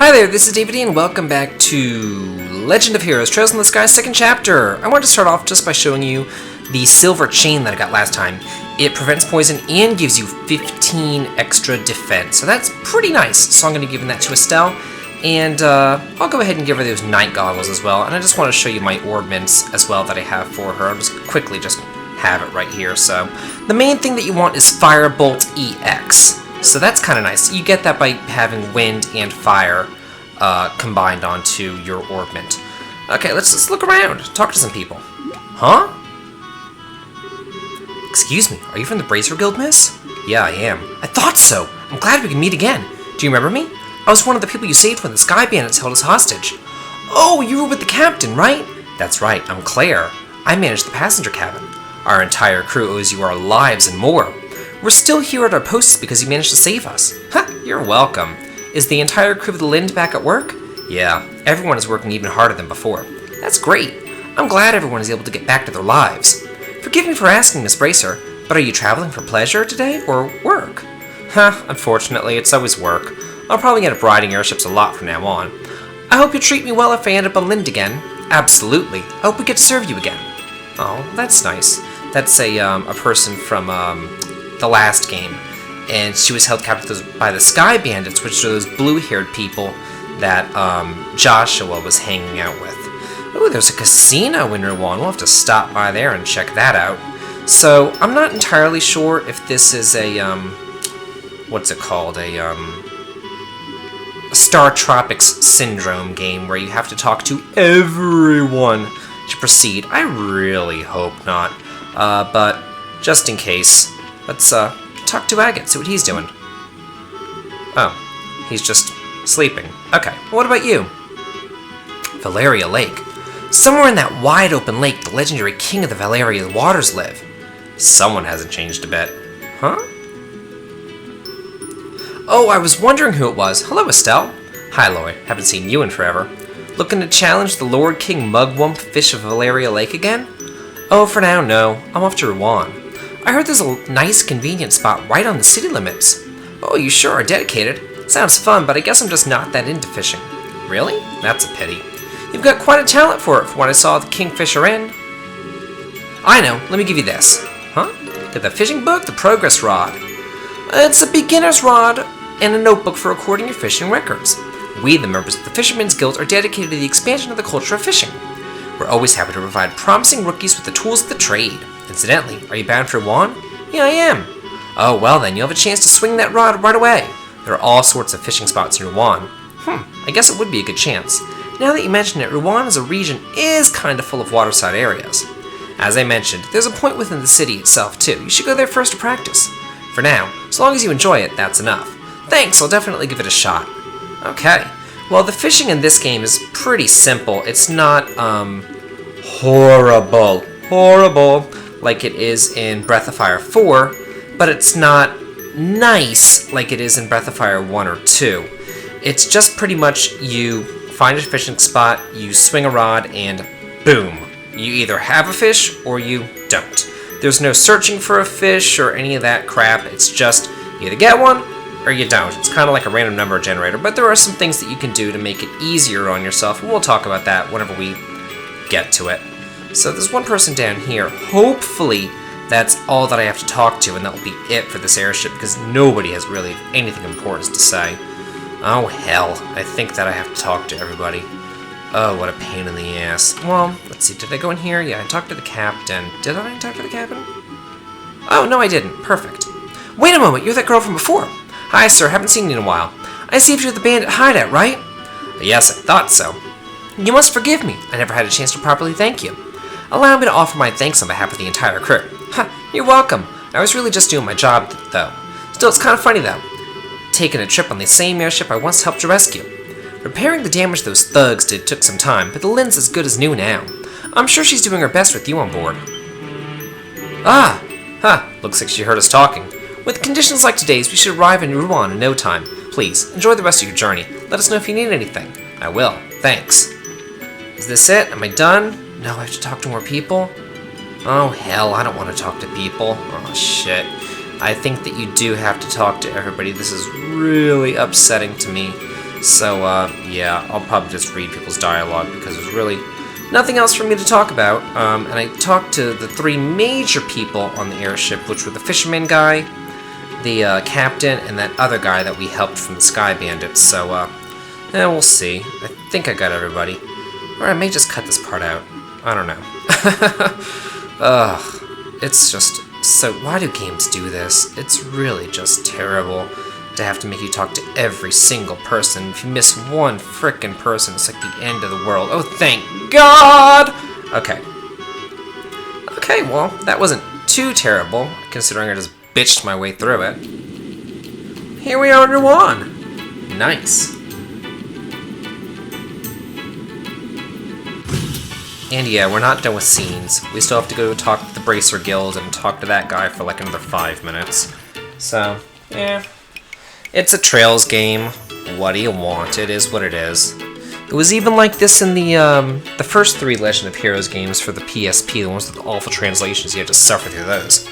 Hi there, this is David and welcome back to Legend of Heroes, Trails in the Sky, second chapter. I wanted to start off just by showing you the silver chain that I got last time. It prevents poison and gives you 15 extra defense, so that's pretty nice. So I'm going to give that to Estelle, and I'll go ahead and give her those night goggles as well. And I just want to show you my ornaments as well that I have for her. I'll just quickly have it right here. So the main thing that you want is Firebolt EX. So that's kind of nice. You get that by having wind and fire combined onto your ornament. Okay, let's look around. Talk to some people. Huh? Excuse me, are you from the Bracer Guild, miss? Yeah, I am. I thought so. I'm glad we can meet again. Do you remember me? I was one of the people you saved when the Sky Bandits held us hostage. Oh, you were with the captain, right? That's right, I'm Claire. I manage the passenger cabin. Our entire crew owes you our lives and more. We're still here at our posts because you managed to save us. Ha, you're welcome. Is the entire crew of the Lind back at work? Yeah, everyone is working even harder than before. That's great. I'm glad everyone is able to get back to their lives. Forgive me for asking, Miss Bracer, but are you traveling for pleasure today or work? Huh, unfortunately, it's always work. I'll probably end up riding airships a lot from now on. I hope you'll treat me well if I end up on Lind again. Absolutely. I hope we get to serve you again. Oh, that's nice. That's a person from the last game, and she was held captive by the Sky Bandits, which are those blue-haired people that Joshua was hanging out with. Ooh, there's a casino in Ruan. We'll have to stop by there and check that out. So I'm not entirely sure if this is a what's it called? A Star Tropics Syndrome game where you have to talk to everyone to proceed. I really hope not, but just in case. Let's talk to Agate, see what he's doing. Oh, he's just sleeping. Okay, well, what about you? Valeria Lake. Somewhere in that wide open lake, the legendary king of the Valeria waters live. Someone hasn't changed a bit. Huh? Oh, I was wondering who it was. Hello, Estelle. Hi, Lloyd. Haven't seen you in forever. Looking to challenge the Lord King Mugwump Fish of Valeria Lake again? Oh, for now, no. I'm off to Ruan. I heard there's a nice, convenient spot right on the city limits. Oh, you sure are dedicated. Sounds fun, but I guess I'm just not that into fishing. Really? That's a pity. You've got quite a talent for it, from what I saw at the Kingfisher Inn. I know. Let me give you this. Huh? Got the fishing book, the progress rod. It's a beginner's rod and a notebook for recording your fishing records. We, the members of the Fishermen's Guild, are dedicated to the expansion of the culture of fishing. We're always happy to provide promising rookies with the tools of the trade. Incidentally, are you bound for Ruan? Yeah, I am. Oh, well then, you'll have a chance to swing that rod right away. There are all sorts of fishing spots in Ruan. I guess it would be a good chance. Now that you mention it, Ruan as a region is kind of full of waterside areas. As I mentioned, there's a point within the city itself too. You should go there first to practice. For now, as long as you enjoy it, that's enough. Thanks, I'll definitely give it a shot. Okay. Well, the fishing in this game is pretty simple. It's not, horrible like it is in Breath of Fire 4, but it's not nice like it is in Breath of Fire 1 or 2. It's just pretty much you find a fishing spot, you swing a rod, and boom. You either have a fish or you don't. There's no searching for a fish or any of that crap. It's just you either get one or you don't. It's kind of like a random number generator, but there are some things that you can do to make it easier on yourself, and we'll talk about that whenever we get to it. So there's one person down here. Hopefully that's all that I have to talk to, and that will be it for this airship, because nobody has really anything important to say. Oh, hell. I think that I have to talk to everybody. Oh, what a pain in the ass. Well, let's see. Did I go in here? Yeah, I talked to the captain. Did I talk to the captain? Oh, no, I didn't. Perfect. Wait a moment. You're that girl from before. Hi, sir. Haven't seen you in a while. I saved you at the bandit hideout, right? Yes, I thought so. You must forgive me. I never had a chance to properly thank you. Allow me to offer my thanks on behalf of the entire crew. Ha, you're welcome. I was really just doing my job, though. Still, it's kind of funny, though. Taking a trip on the same airship I once helped to rescue. Repairing the damage those thugs did took some time, but the Lind's as good as new now. I'm sure she's doing her best with you on board. Looks like she heard us talking. With conditions like today's, we should arrive in Ruan in no time. Please, enjoy the rest of your journey. Let us know if you need anything. I will. Thanks. Is this it? Am I done? No, I have to talk to more people? Oh, hell, I don't want to talk to people. Oh, shit. I think that you do have to talk to everybody. This is really upsetting to me. So, yeah, I'll probably just read people's dialogue because there's really nothing else for me to talk about. And I talked to the three major people on the airship, which were the fisherman guy, the captain, and that other guy that we helped from the Sky Bandits. So, we'll see. I think I got everybody. Or I may just cut this part out. I don't know. Ugh. It's just so... Why do games do this? It's really just terrible to have to make you talk to every single person. If you miss one frickin' person, it's like the end of the world. Oh, thank God! Okay. Okay, well, that wasn't too terrible, considering I just bitched my way through it. Here we are in Ruan. Nice. And yeah, we're not done with scenes. We still have to go talk to the Bracer Guild and talk to that guy for like another 5 minutes. So, yeah. It's a Trails game. What do you want? It is what it is. It was even like this in the first 3 Legend of Heroes games for the PSP, the ones with the awful translations. You had to suffer through those.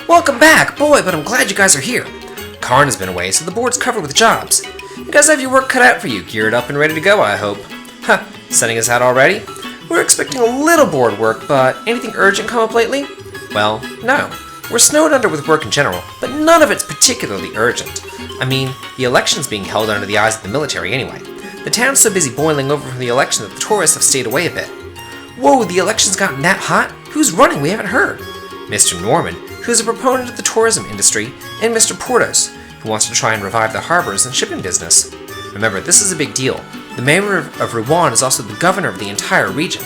Welcome back! Boy, but I'm glad you guys are here. Karn has been away, so the board's covered with jobs. You guys have your work cut out for you, geared up and ready to go, I hope. Huh, setting us out already? We're expecting a little board work, but anything urgent come up lately? Well, no. We're snowed under with work in general, but none of it's particularly urgent. I mean, the election's being held under the eyes of the military anyway. The town's so busy boiling over from the election that the tourists have stayed away a bit. Whoa, the election's gotten that hot? Who's running? We haven't heard. Mr. Norman, who's a proponent of the tourism industry, and Mr. Portos, who wants to try and revive the harbors and shipping business. Remember, this is a big deal. The mayor of Ruan is also the governor of the entire region.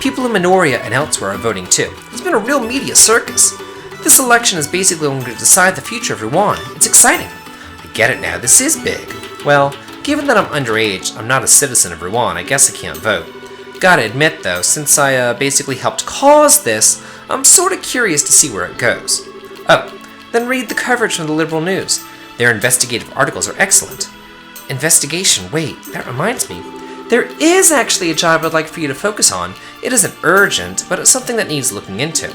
People in Minoria and elsewhere are voting too. It's been a real media circus. This election is basically going to decide the future of Ruan. It's exciting. I get it now, this is big. Well, given that I'm underage, I'm not a citizen of Ruan, I guess I can't vote. Gotta admit though, since I basically helped cause this, I'm sorta curious to see where it goes. Oh, then read the coverage from the Liberal News. Their investigative articles are excellent. Investigation, wait, that reminds me. There is actually a job I'd like for you to focus on. It isn't urgent, but it's something that needs looking into.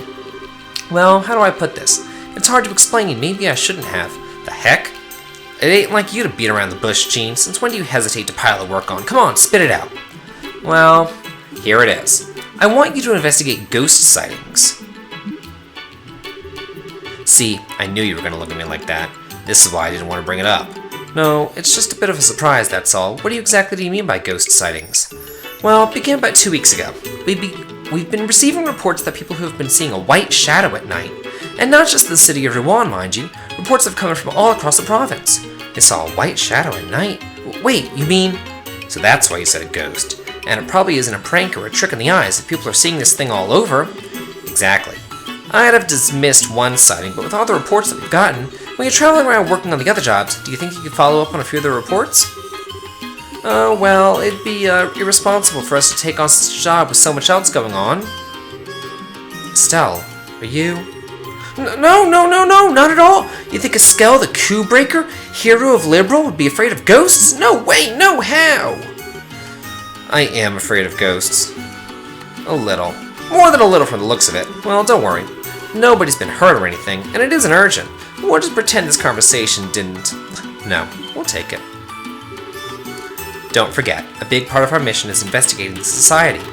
Well, how do I put this? It's hard to explain and maybe I shouldn't have. The heck? It ain't like you to beat around the bush, Gene. Since when do you hesitate to pile the work on? Come on, spit it out. Well, here it is. I want you to investigate ghost sightings. See, I knew you were going to look at me like that. This is why I didn't want to bring it up. No, it's just a bit of a surprise, that's all. What exactly do you mean by ghost sightings? Well, it began about 2 weeks ago. We've been receiving reports that people who have been seeing a white shadow at night, and not just the city of Ruan, mind you, reports have come from all across the province. They saw a white shadow at night? Wait, you mean... So that's why you said a ghost. And it probably isn't a prank or a trick in the eyes if people are seeing this thing all over. Exactly. I'd have dismissed one sighting, but with all the reports that we've gotten, when you're traveling around working on the other jobs, do you think you could follow up on a few of the reports? Well, it'd be irresponsible for us to take on such a job with so much else going on. Estelle, are you... No, not at all! You think Estelle, the coup breaker, hero of Liberal, would be afraid of ghosts? No way, no how! I am afraid of ghosts. A little. More than a little from the looks of it. Well, don't worry. Nobody's been hurt or anything, and it isn't urgent. We'll just pretend this conversation didn't... No, we'll take it. Don't forget, a big part of our mission is investigating the society.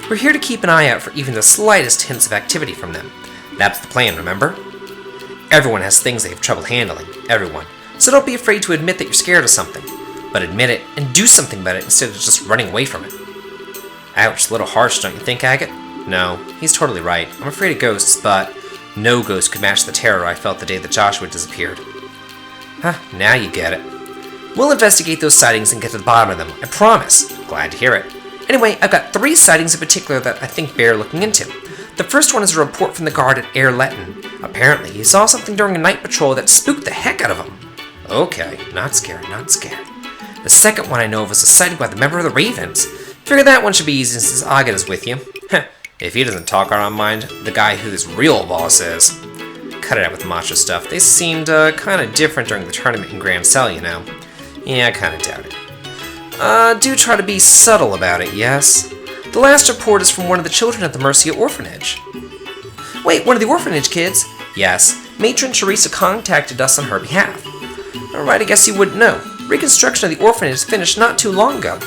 We're here to keep an eye out for even the slightest hints of activity from them. That's the plan, remember? Everyone has things they have trouble handling. Everyone. So don't be afraid to admit that you're scared of something. But admit it, and do something about it instead of just running away from it. Ouch, a little harsh, don't you think, Agate? No, he's totally right. I'm afraid of ghosts, but no ghost could match the terror I felt the day that Joshua disappeared. Huh, now you get it. We'll investigate those sightings and get to the bottom of them, I promise. Glad to hear it. Anyway, I've got 3 sightings in particular that I think bear looking into. The first one is a report from the guard at Air Letton. Apparently, he saw something during a night patrol that spooked the heck out of him. Okay, not scared, not scared. The second one I know of was a sighting by the member of the Ravens. Figure that one should be easy since Agate is with you. If he doesn't talk on our mind, the guy who this real boss is. Cut it out with the macho stuff. They seemed kinda different during the tournament in Grand Cell, you know. Yeah, I kinda doubt it. Do try to be subtle about it, yes? The last report is from one of the children at the Mercia orphanage. Wait, one of the orphanage kids? Yes. Matron Teresa contacted us on her behalf. Alright, I guess you wouldn't know. Reconstruction of the orphanage is finished not too long ago.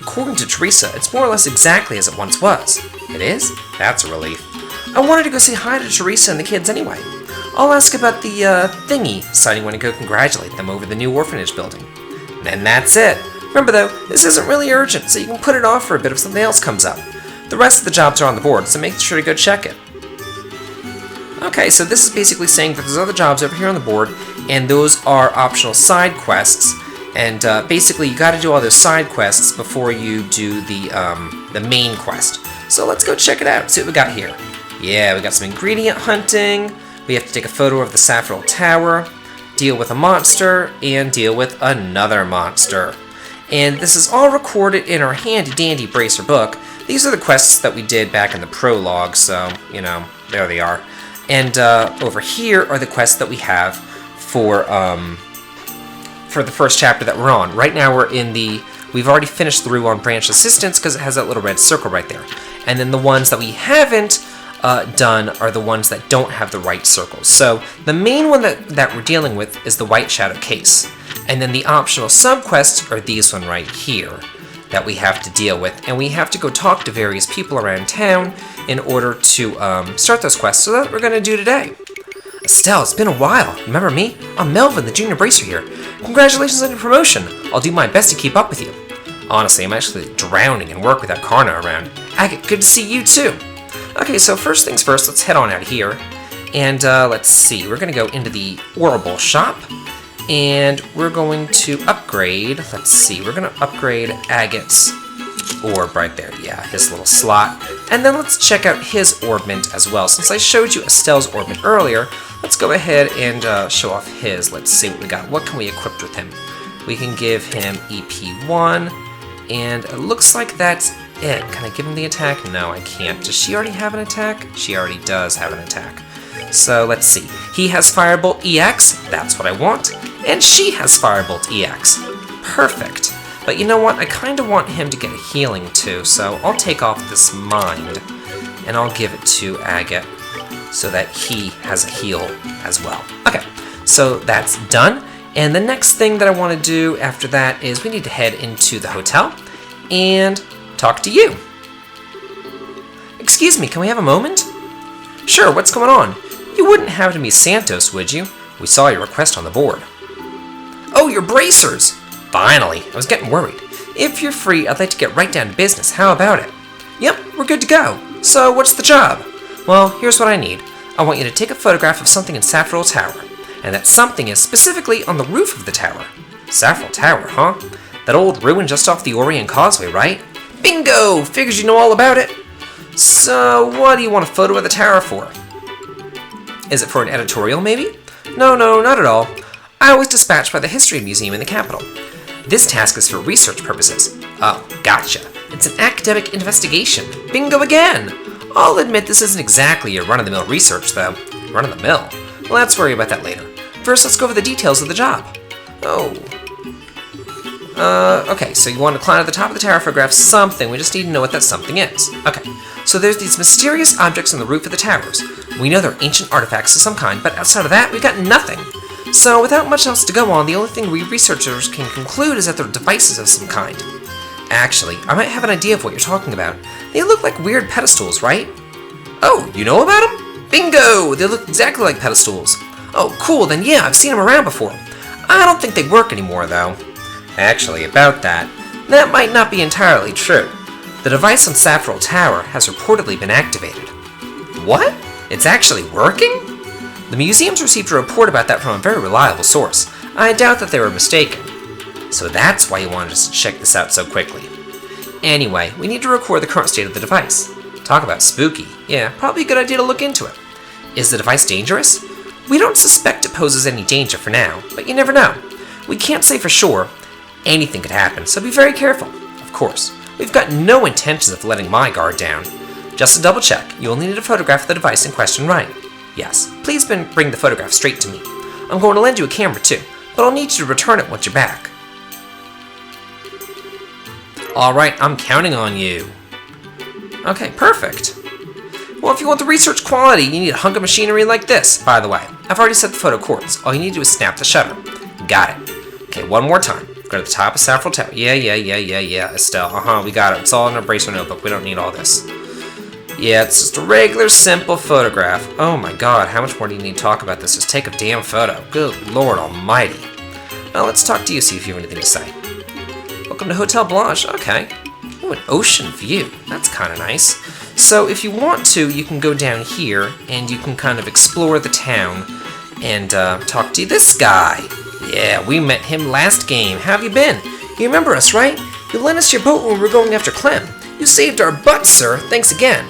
According to Teresa, it's more or less exactly as it once was. It is? That's a relief. I wanted to go say hi to Teresa and the kids anyway. I'll ask about the, thingy, deciding when to go congratulate them over the new orphanage building. And that's it. Remember though, this isn't really urgent, so you can put it off for a bit if something else comes up. The rest of the jobs are on the board, so make sure to go check it. Okay, so this is basically saying that there's other jobs over here on the board, and those are optional side quests. And basically, you got to do all those side quests before you do the main quest. So let's go check it out. See what we got here. Yeah, we got some ingredient hunting. We have to take a photo of the Saffron Tower, deal with a monster, and deal with another monster. And this is all recorded in our handy-dandy bracer book. These are the quests that we did back in the prologue, so, you know, there they are. And over here are the quests that we have for the first chapter that we're on. Right now we've already finished the Ruan branch assistance because it has that little red circle right there. And then the ones that we haven't done are the ones that don't have the right circles. So the main one that we're dealing with is the White Shadow case. And then the optional subquests are these one right here that we have to deal with. And we have to go talk to various people around town in order to start those quests. So that's what we're going to do today. Estelle, it's been a while. Remember me? I'm Melvin, the junior bracer here. Congratulations on your promotion. I'll do my best to keep up with you. Honestly, I'm actually drowning in work without Karna around. Agate, good to see you too. Okay, so first things first, let's head on out of here. And let's see, we're going to go into the Orbital shop. And we're going to upgrade, let's see, we're going to upgrade Agate's orb right there. Yeah, his little slot. And then let's check out his orbment as well. Since I showed you Estelle's orbment earlier, let's go ahead and show off his. Let's see what we got. What can we equip with him? We can give him EP1, and it looks like that's it. Can I give him the attack? No, I can't. Does she already have an attack? She already does have an attack. So let's see. He has Firebolt EX. That's what I want. And she has Firebolt EX. Perfect. But you know what? I kind of want him to get a healing too, so I'll take off this mind, and I'll give it to Agate so that he has a heal as well. Okay, so that's done. And the next thing that I want to do after that is we need to head into the hotel and talk to you. Excuse me, can we have a moment? Sure, what's going on? You wouldn't happen to be Santos, would you? We saw your request on the board. Oh, your bracers! Finally, I was getting worried. If you're free, I'd like to get right down to business. How about it? Yep, we're good to go. So, what's the job? Well, here's what I need. I want you to take a photograph of something in Saffron Tower. And that something is specifically on the roof of the tower. Saffron Tower, huh? That old ruin just off the Orient Causeway, right? Bingo! Figures you know all about it. So, what do you want a photo of the tower for? Is it for an editorial, maybe? No, not at all. I was dispatched by the History Museum in the capital. This task is for research purposes. Oh, gotcha. It's an academic investigation. Bingo again! I'll admit this isn't exactly your run-of-the-mill research, though. Run-of-the-mill? Well, let's worry about that later. First, let's go over the details of the job. Oh. Okay, so you want to climb to the top of the tower, photograph something. We just need to know what that something is. Okay, so there's these mysterious objects on the roof of the towers. We know they're ancient artifacts of some kind, but outside of that, we've got nothing. So, without much else to go on, the only thing we researchers can conclude is that they're devices of some kind. Actually, I might have an idea of what you're talking about. They look like weird pedestals, right? Oh, you know about them? Bingo! They look exactly like pedestals. Oh, cool, then yeah, I've seen them around before. I don't think they work anymore, though. Actually, about that might not be entirely true. The device on Saffron Tower has reportedly been activated. What? It's actually working? The museum's received a report about that from a very reliable source. I doubt that they were mistaken. So that's why you wanted us to check this out so quickly. Anyway, we need to record the current state of the device. Talk about spooky. Yeah, probably a good idea to look into it. Is the device dangerous? We don't suspect it poses any danger for now, but you never know. We can't say for sure. Anything could happen, so be very careful. Of course, we've got no intentions of letting my guard down. Just to double check, you only need to photograph the device in question right. Yes, please bring the photograph straight to me. I'm going to lend you a camera too, but I'll need you to return it once you're back. Alright, I'm counting on you. Okay, perfect. Well, if you want the research quality, you need a hunk of machinery like this, by the way. I've already set the photo coordinates. All you need to do is snap the shutter. Got it. Okay, one more time. Go to the top of Saffron Tower. Yeah, Estelle. We got it. It's all in our bracer notebook. We don't need all this. Yeah, it's just a regular, simple photograph. Oh my god, how much more do you need to talk about this? Just take a damn photo. Good lord almighty. Well, let's talk to you, see if you have anything to say. Welcome to Hotel Blanche. Okay. Ooh, an ocean view. That's kind of nice. So if you want to, you can go down here, and you can kind of explore the town, and talk to this guy. Yeah, we met him last game. How have you been? You remember us, right? You lent us your boat when we were going after Clem. You saved our butts, sir. Thanks again.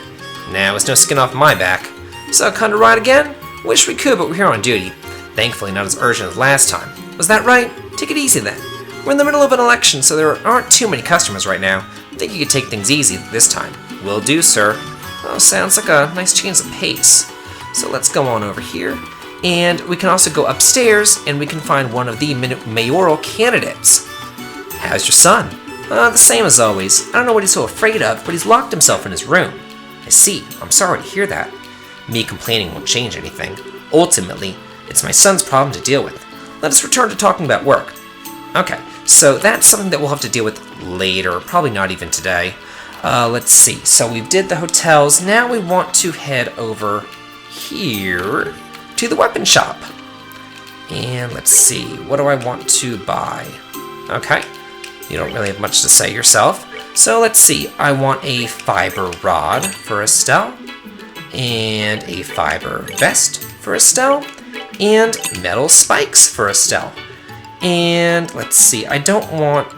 Now, it's no skin off my back. So, kind of ride again? Wish we could, but we're here on duty. Thankfully, not as urgent as last time. Was that right? Take it easy then. We're in the middle of an election, so there aren't too many customers right now. I think you could take things easy this time. Will do, sir. Oh, sounds like a nice change of pace. So let's go on over here. And we can also go upstairs, and we can find one of the mayoral candidates. How's your son? The same as always. I don't know what he's so afraid of, but he's locked himself in his room. I see. I'm sorry to hear that. Me complaining won't change anything. Ultimately, it's my son's problem to deal with. Let us return to talking about work. Okay, so that's something that we'll have to deal with later. Probably not even today. Let's see. So we did the hotels. Now we want to head over here to the weapon shop. And let's see. What do I want to buy? Okay. You don't really have much to say yourself. So let's see. I want a fiber rod for Estelle. And a fiber vest for Estelle. And metal spikes for Estelle. And let's see. I don't want...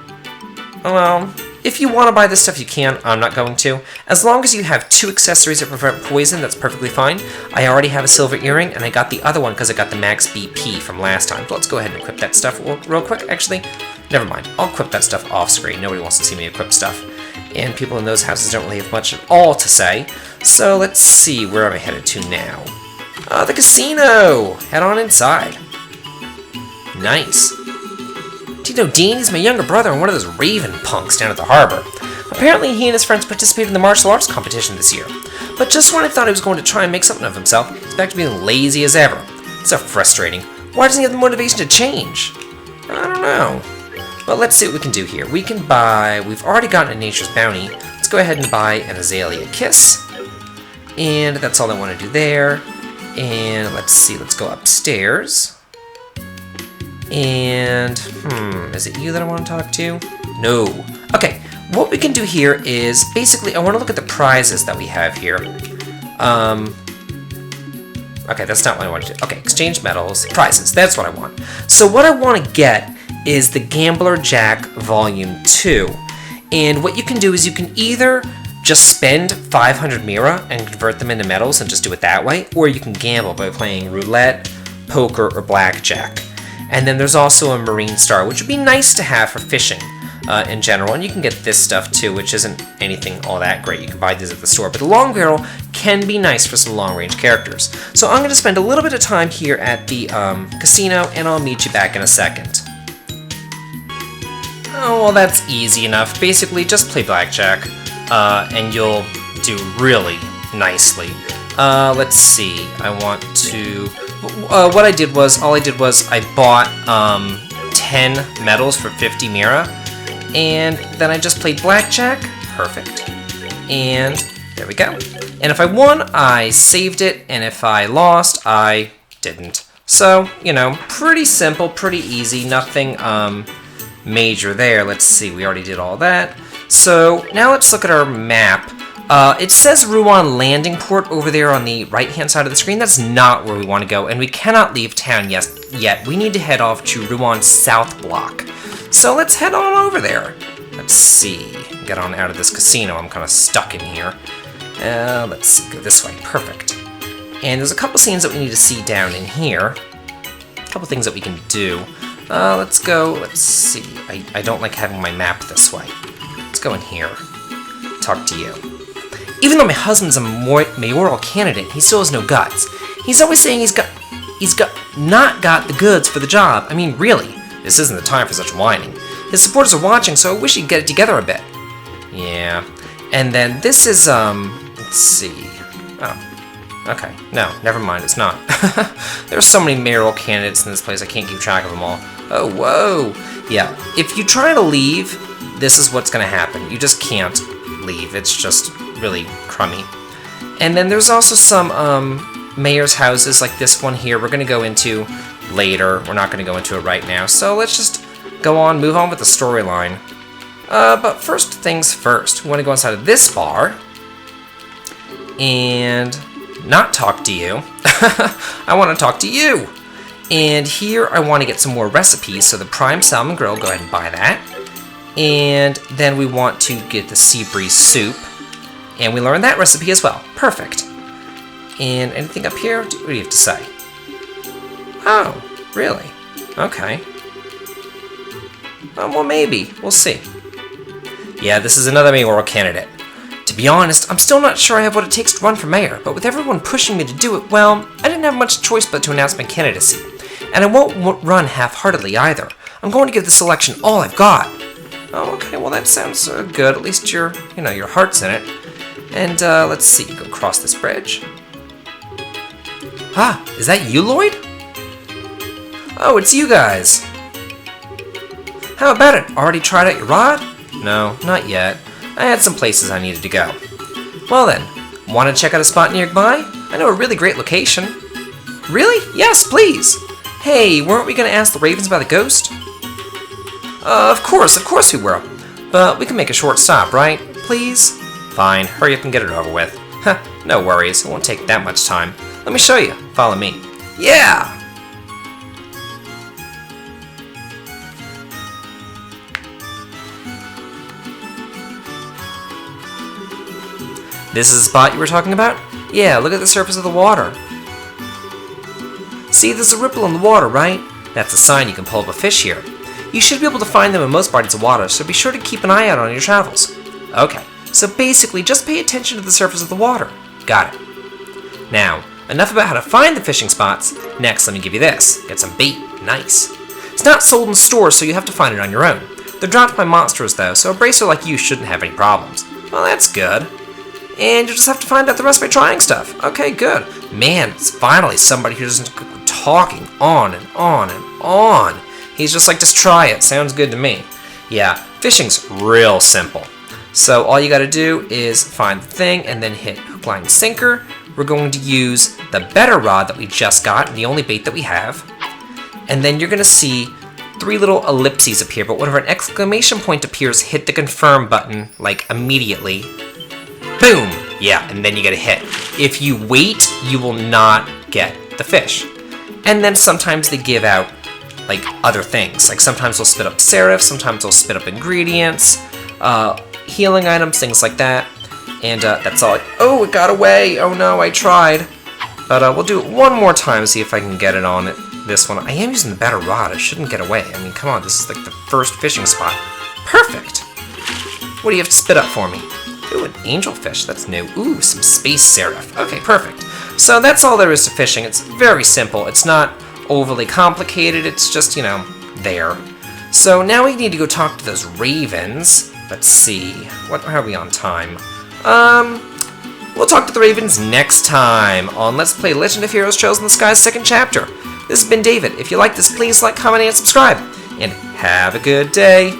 Well, if you want to buy this stuff, you can. I'm not going to. As long as you have 2 accessories that prevent poison, that's perfectly fine. I already have a silver earring, and I got the other one because I got the max BP from last time. So let's go ahead and equip that stuff real quick. Actually, never mind. I'll equip that stuff off screen. Nobody wants to see me equip stuff. And people in those houses don't really have much at all to say. So let's see. Where am I headed to now? The casino! Head on inside. Nice. Tito Dean is my younger brother and one of those raven punks down at the harbor. Apparently he and his friends participated in the martial arts competition this year. But just when I thought he was going to try and make something of himself, he's back to being lazy as ever. It's so frustrating. Why doesn't he have the motivation to change? I don't know. But let's see what we can do here. We can buy... We've already gotten a Nature's Bounty. Let's go ahead and buy an Azalea Kiss. And that's all I want to do there. And let's see. Let's go upstairs. And, is it you that I want to talk to? No. Okay, what we can do here is, basically, I want to look at the prizes that we have here. Okay, that's not what I want to do. Okay, exchange medals, prizes, that's what I want. So what I want to get is the Gambler Jack Volume 2. And what you can do is you can either just spend 500 Mira and convert them into medals and just do it that way, or you can gamble by playing roulette, poker, or blackjack. And then there's also a Marine Star, which would be nice to have for fishing in general. And you can get this stuff too, which isn't anything all that great. You can buy these at the store. But the long barrel can be nice for some long-range characters. So I'm going to spend a little bit of time here at the casino, and I'll meet you back in a second. Oh, well, that's easy enough. Basically, just play blackjack, and you'll do really nicely. Let's see. I want to... what I did was, I bought 10 medals for 50 Mira, and then I just played blackjack. Perfect. And there we go. And if I won, I saved it, and if I lost, I didn't. So, you know, pretty simple, pretty easy, nothing major there. Let's see, we already did all that. So now let's look at our map. It says Ruan Landing Port over there on the right-hand side of the screen. That's not where we want to go, and we cannot leave town yet. We need to head off to Ruan South Block. So let's head on over there. Let's see. Get on out of this casino. I'm kind of stuck in here. Let's see. Go this way. Perfect. And there's a couple scenes that we need to see down in here. A couple things that we can do. Let's go. Let's see. I don't like having my map this way. Let's go in here. Talk to you. Even though my husband's a mayoral candidate, he still has no guts. He's always saying he's not got the goods for the job. I mean, really, this isn't the time for such whining. His supporters are watching, so I wish he'd get it together a bit. Yeah. And then this is, let's see. Oh. Okay, no, never mind, it's not. There's so many mayoral candidates in this place, I can't keep track of them all. Oh, whoa! Yeah, if you try to leave, this is what's gonna happen. You just can't leave, it's just really crummy. And then there's also some mayor's houses like this one here we're gonna go into later. We're not gonna go into it right now, so let's just go on, move on with the storyline. But first things first, we wanna go inside of this bar and not talk to you. I want to talk to you. And here I want to get some more recipes. So the prime salmon grill, go ahead and buy that. And then we want to get the sea breeze soup. And we learned that recipe as well. Perfect. And anything up here? What do you have to say? Oh, really? Okay. Well, maybe. We'll see. Yeah, this is another mayoral candidate. To be honest, I'm still not sure I have what it takes to run for mayor, but with everyone pushing me to do it, well, I didn't have much choice but to announce my candidacy. And I won't run half-heartedly either. I'm going to give this election all I've got. Oh, okay, well that sounds good. At least your heart's in it. And let's see, go across this bridge. Ah, is that you, Lloyd? Oh, it's you guys. How about it? Already tried out your rod? No, not yet. I had some places I needed to go. Well then, want to check out a spot nearby? I know a really great location. Really? Yes, please! Hey, weren't we going to ask the ravens about the ghost? Of course we were. But we can make a short stop, right? Please? Fine, hurry up and get it over with. Huh, no worries, it won't take that much time. Let me show you. Follow me. Yeah! This is the spot you were talking about? Yeah, look at the surface of the water. See, there's a ripple in the water, right? That's a sign you can pull up a fish here. You should be able to find them in most bodies of water, so be sure to keep an eye out on your travels. Okay, so basically just pay attention to the surface of the water. Got it. Now, enough about how to find the fishing spots. Next, let me give you this. Get some bait. Nice. It's not sold in stores, so you have to find it on your own. They're dropped by monsters, though, so a bracer like you shouldn't have any problems. Well, that's good. And you just have to find out the rest by trying stuff. Okay, good. Man, it's finally somebody who doesn't go talking on and on and on. He's just like, just try it. Sounds good to me. Yeah, fishing's real simple. So all you gotta do is find the thing and then hit hook, line, sinker. We're going to use the better rod that we just got, the only bait that we have. And then you're gonna see 3 little ellipses appear, but whenever an exclamation point appears, hit the confirm button, like immediately. Boom! Yeah, and then you get a hit. If you wait, you will not get the fish. And then sometimes they give out, like, other things. Like, sometimes they'll spit up serif, sometimes they'll spit up ingredients, healing items, things like that. And that's all. Oh, it got away! Oh no, I tried. But we'll do it one more time, see if I can get it on this one. I am using the better rod, it shouldn't get away. I mean, come on, this is like the first fishing spot. Perfect! What do you have to spit up for me? Ooh, an angelfish, that's new. Ooh, some space serif. Okay, perfect. So that's all there is to fishing. It's very simple. It's not overly complicated. It's just, there. So now we need to go talk to those ravens. Let's see. How are we on time? We'll talk to the ravens next time on Let's Play Legend of Heroes Trails in the Sky's 2nd chapter. This has been David. If you like this, please like, comment, and subscribe. And have a good day.